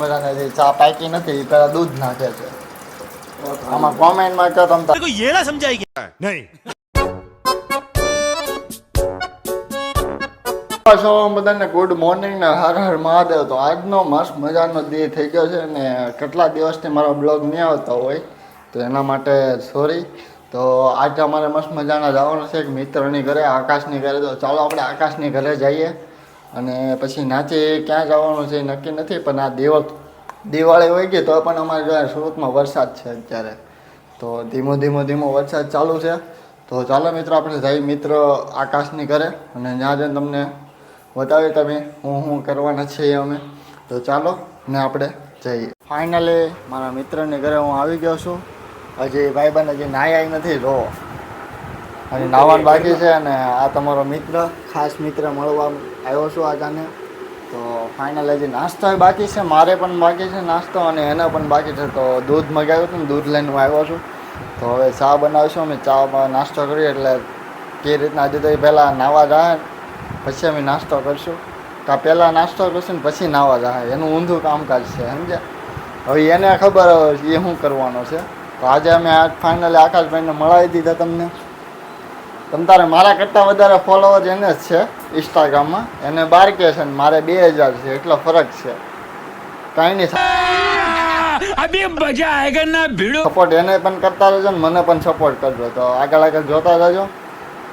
મજાને ચા પાકી નથી પેલા દૂધ નાખે છે આમાં કોમેન્ટમાં કહો તમ તારે ये ना समझाई क्या नहीं છો બધાને ગુડ મોર્નિંગ ને હર હર મહાદેવ. તો આજનો મસ્ત મજાનો દી થઈ ગયો છે ને કેટલા દિવસથી મારો બ્લોગ નહીં આવતો હોય તો એના માટે સોરી. તો આજે અમારે મસ્ત મજાના જવાનું છે એક મિત્રની ઘરે, આકાશની ઘરે. તો ચાલો આપણે આકાશની ઘરે જઈએ અને પછી નાચે ક્યાં જવાનું છે નક્કી નથી. પણ આ દિવાળી હોય ગઈ તો પણ અમારે જો સુરતમાં વરસાદ છે અત્યારે, તો ધીમો વરસાદ ચાલુ છે. તો ચાલો મિત્રો આપણે જઈએ મિત્ર આકાશની ઘરે અને ત્યાં જઈને તમને બતાવીએ તમે હું કરવાના છીએ અમે. તો ચાલો ને આપણે જઈએ. ફાઇનલી મારા મિત્રની ઘરે હું આવી ગયો છું. હજી ભાઈબંધ હજી નાહી આવી નથી, રો અને નાવાનું બાકી છે. અને આ તમારો મિત્ર, ખાસ મિત્ર મળવા આવ્યો છું આજાને. તો ફાઇનલ હજી નાસ્તો બાકી છે, મારે પણ બાકી છે નાસ્તો અને એને પણ બાકી છે. તો દૂધ મગાવ્યું હતું ને દૂધ લઈને હું આવ્યો છું. તો હવે ચા બનાવીશું અમે, ચા નાસ્તો કરીએ. એટલે કે રીતના હજી તો પહેલાં નાહવા જાય પછી અમે નાસ્તો કરશું, કાં પહેલાં નાસ્તો કરશું ને પછી નાહવા જાય, એનું ઊંધું કામકાજ છે સમજ્યા. હવે એને ખબર એ શું કરવાનો છે. તો આજે અમે આ ફાઇનલી આકાશભાઈને મળાવી દીધા તમને. તમ તારે મારા કરતાં વધારે ફોલોવર એને જ છે ઇન્સ્ટાગ્રામમાં, એને 12K છે ને મારે 2000 છે, એટલો ફરક છે. કાંઈ નહીં, अभी मजा आएगा ना भिड़ो. સપોર્ટ એને પણ કરતા રહેજો ને મને પણ સપોર્ટ કરજો. તો આગળ જોતા રહેજો.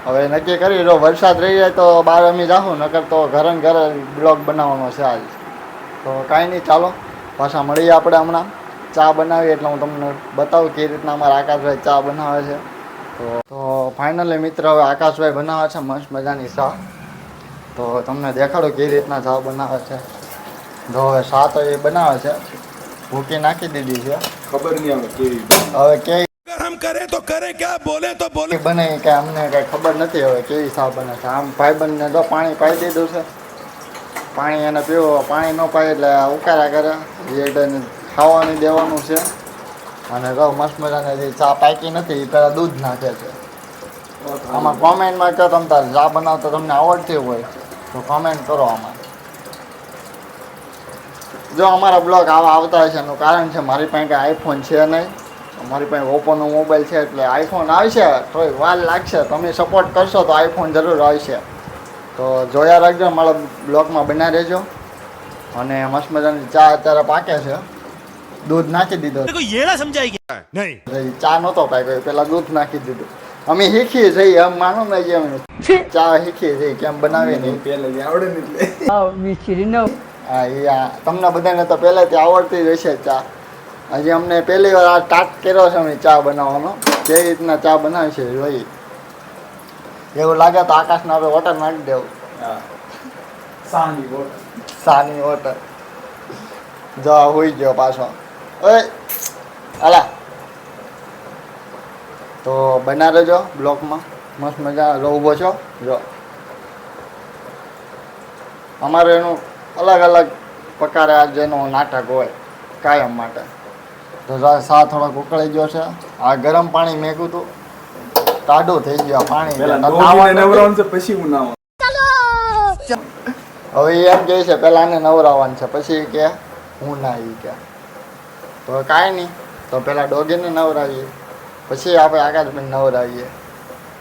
હવે નક્કી કરી જો વરસાદ રહી જાય તો બહાર અમે જાઉં, નકર તો ઘરે ને ઘરે બ્લોગ બનાવવાનો છે આજ. તો કાંઈ નહીં, ચાલો પાછા મળીએ આપણે હમણાં. ચા બનાવી એટલે હું તમને બતાવું કેવી રીતના અમારા આકાશભાઈ ચા બનાવે છે. તો ફાઇનલી મિત્ર હવે આકાશભાઈ બનાવે છે મસ્ત મજાની ચા. તો તમને દેખાડો કેવી રીતના ચા બનાવે છે. જો હવે ચા તો એ બનાવે છે, ભૂકી નાખી દીધી છે. ખબર નહીં આવે કેવી હવે કેવી हम करे तो करे क्या बोले तो बोले. બને કે અમને કઈ ખબર નથી હવે કેવી ચા બને છે. આમ ભાઈબંધને જો પાણી પાઈ દીધું છે, પાણી એને પીવો, પાણી ન પાય એટલે ઉકાળા કરે, એને ખાવાની દેવાનું છે. અને જો મસ્ત મજાની જે ચા પાકી નથી એ પહેલાં દૂધ નાખે છે. આમાં કોમેન્ટમાં કહો તમ તારે ચા બનાવતા તમને આવડતી હોય તો કોમેન્ટ કરો આમાં. જો અમારા બ્લોગ આવા આવતા હોય છે એનું કારણ છે મારી પાસે કંઈ આઈફોન છે નહીં, મારી પાસે ઓપ્પોનો મોબાઈલ છે. એટલે આઈફોન આવશે થોડી વાર લાગશે, તમે સપોર્ટ કરશો તો આઈફોન જરૂર આવશે. તો જોયા રાખજો, મારા બ્લોગમાં બના રહેજો. અને મસ્ત મજાની ચા અત્યારે પાકે છે, દૂધ નાખી દીધો. ये ना समझाई क्या नहीं. ચા નહોતો પાક્યો, પેલા દૂધ નાખી દીધું. અમે શીખીએ છીએ, એમ માનો ને જે અમે ચા શીખીએ છીએ કેમ બનાવીએ નહીં. પહેલે આવડે ને એટલે હા એ તમને બધાને તો પહેલાંથી આવડતી જ હશે ચા. હજી અમને પહેલી વાર આ સ્ટાર્ટ કર્યો છે અમે ચા બનાવવાનો. કેવી રીતના ચા બનાવે છે જોઈએ. એવું લાગે તો આકાશને આપણે વોટર નાખી દેવું. સાની વોટર. જો હોઈ ગયો પાછો. ઓય અલા તો બના રહેજો બ્લોકમાં, મસ્ત મજા ઊભો છો. જો અમારે એનું અલગ પ્રકારે આજે એનો નાટક હોય કાયમ માટે. તો સા થોડોક ઉકળી ગયો છે. આ ગરમ પાણી મેકું હતું, ટાઢું થઈ ગયું પાણી. પછી હું નાવા. હવે એમ કહે છે પહેલાં આને નવરાવવાનું છે, પછી કે હું ના એ કે. તો કાંઈ નહીં, તો પહેલાં ડોગીને નવરાવીએ પછી આપણે આકાશભાઈને નવરાવીએ.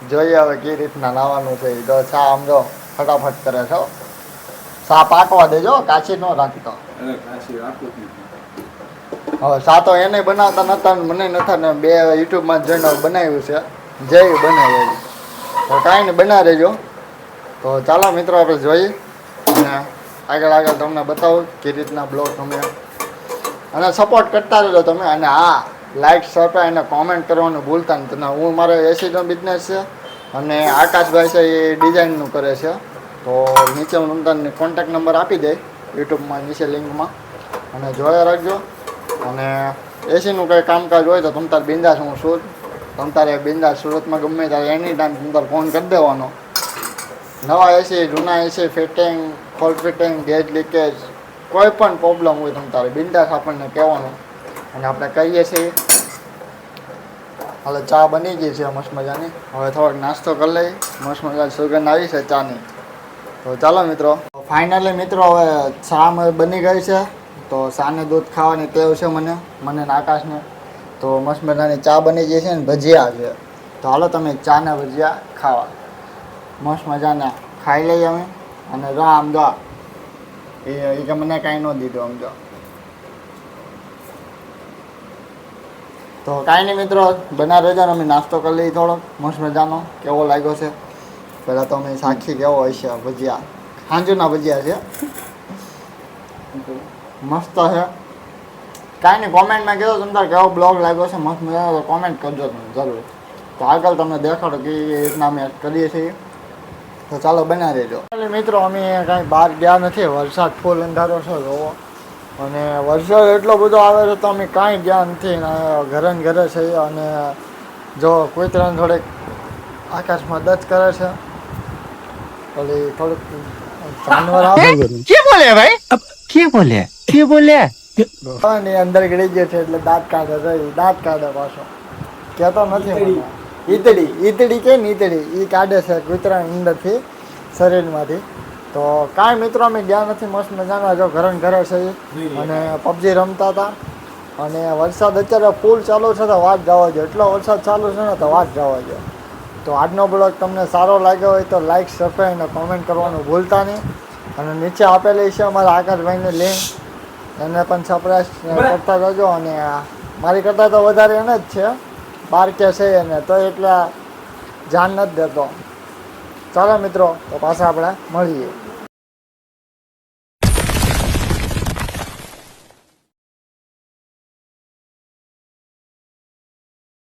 જોઈએ હવે કેવી રીતના નાવાનું છે. તો ચા આમ જો ફટાફટ કરે છો. ચા પાકવા દેજો, કાચી ન રાખતો. હવે ચા તો એને બનાવતા નતા, મને નતા ને 2 યુટ્યુબમાં જોઈને બનાવ્યું છે, જેવી બને એવી. તો કાંઈ નહીં બના રહેજો. તો ચાલો મિત્રો આપણે જોઈએ અને આગળ તમને બતાવું કેવી રીતના બ્લોગ તમે અને સપોર્ટ કરતા રહેજો તમે. અને હા, લાઈક સબસ્ક્રાઈબ અને કોમેન્ટ કરવાનું ભૂલતા નહીં. હું મારે એસીનો બિઝનેસ છે અને આકાશભાઈ છે એ ડિઝાઇનનું કરે છે. તો નીચે હું તમને કોન્ટેક્ટ નંબર આપી દઈ યુટ્યુબમાં નીચે લિંકમાં, અને જોયા રાખજો. અને એસીનું કંઈ કામકાજ હોય તો તમ તારે બિંદાસ, હું છું તમ તારે બિંદાસ સુરતમાં ગમે ત્યારે એની ટાઈમ તમ તારે ફોન કરી દેવાનો. નવા એસી, જૂના AC, fitting, fault fitting, gas leakage, કોઈ પણ પ્રોબ્લેમ હોય તમ તારે બિંદાસ આપણને કહેવાનું અને આપણે કહીએ છીએ. હવે ચા બની ગઈ છે મસ્ત મજાની. હવે થોડોક નાસ્તો કરી લઈ, મસ્ત મજાની સુગંધ આવી છે ચાની. તો ચાલો મિત્રો, ફાઇનલી મિત્રો હવે ચા બની ગઈ છે. તો સાને દૂધ ખાવાની ટેવ છે મને ને આકાશને. તો મસ્ત મજાની ચા બની ગઈ છે ને ભજીયા છે. તો હાલો તમે ચા ને ભજીયા ખાવા. મસ્ત મજાના ખાઈ લઈએ અમે. અને જો આમ જો એ કે મને કાંઈ ન દીધું આમ જો. તો કાંઈ નહીં મિત્રો, બના રહેજો ને અમે નાસ્તો કરી લઈએ થોડોક મસ્ત મજાનો. કેવો લાગ્યો છે પહેલાં તો અમે સાક્ષી કેવો હોય છે ભજીયા. સાંજના ભજીયા છે, મસ્ત છે. કાંઈ નહીં, કોમેન્ટમાં કહેજો તમારે કેવો બ્લોગ લાગ્યો છે મસ્ત મજાનો, તો કોમેન્ટ કરજો તમે જરૂર. તો આગળ તમને દેખાડો કે એ રીતના અમે કરીએ છીએ. તો ચાલો બના રહેજો. મિત્રો અમે કાંઈ બહાર ગયા નથી, વરસાદ ફૂલ અંધારો છે જોવો. અને વરસાદ એટલો બધો આવે છે તો અમે કાંઈ ગયા નથી ને ઘરે ને ઘરે છે. અને જો કૂતરાને થોડીક આકાશમાં દચ કરે છે, ઓલી થોડુંક જાનવર આવે क्या बोले भाई अब क्या बोले અને અંદર ગળી ગયો છે એટલે દાંત કાઢે છે. દાંત કાઢે પાછો, કહેતો નથી મને. ઈતડી કે ને ઈતડી એ કાઢે છે કૂતરાની અંદરથી, શરીરમાંથી. તો કાંઈ મિત્રો અમે ગયા નથી, મસ્ત મજાના જો ઘરે ને ઘરે છે. અને પબજી રમતા હતા. અને વરસાદ અત્યારે ફૂલ ચાલુ છે તો વાત જવા દો, એટલો વરસાદ ચાલુ છે ને તો વાત જવા દો. તો આજનો બ્લોગ તમને સારો લાગ્યો હોય તો લાઈક, સબસ્ક્રાઈબ અને કોમેન્ટ કરવાનું ભૂલતા નહીં. અને નીચે આપેલી છે અમારા આકાશભાઈની લિંક, એને પણ સબસ્ક્રાઈબ કરતા રહેજો. અને મારી કરતાં તો વધારે એને જ છે, 12K છે એને, તો એટલે ધ્યાન નથી દેતો. ચાલો મિત્રો, તો પાછા આપણે મળીએ.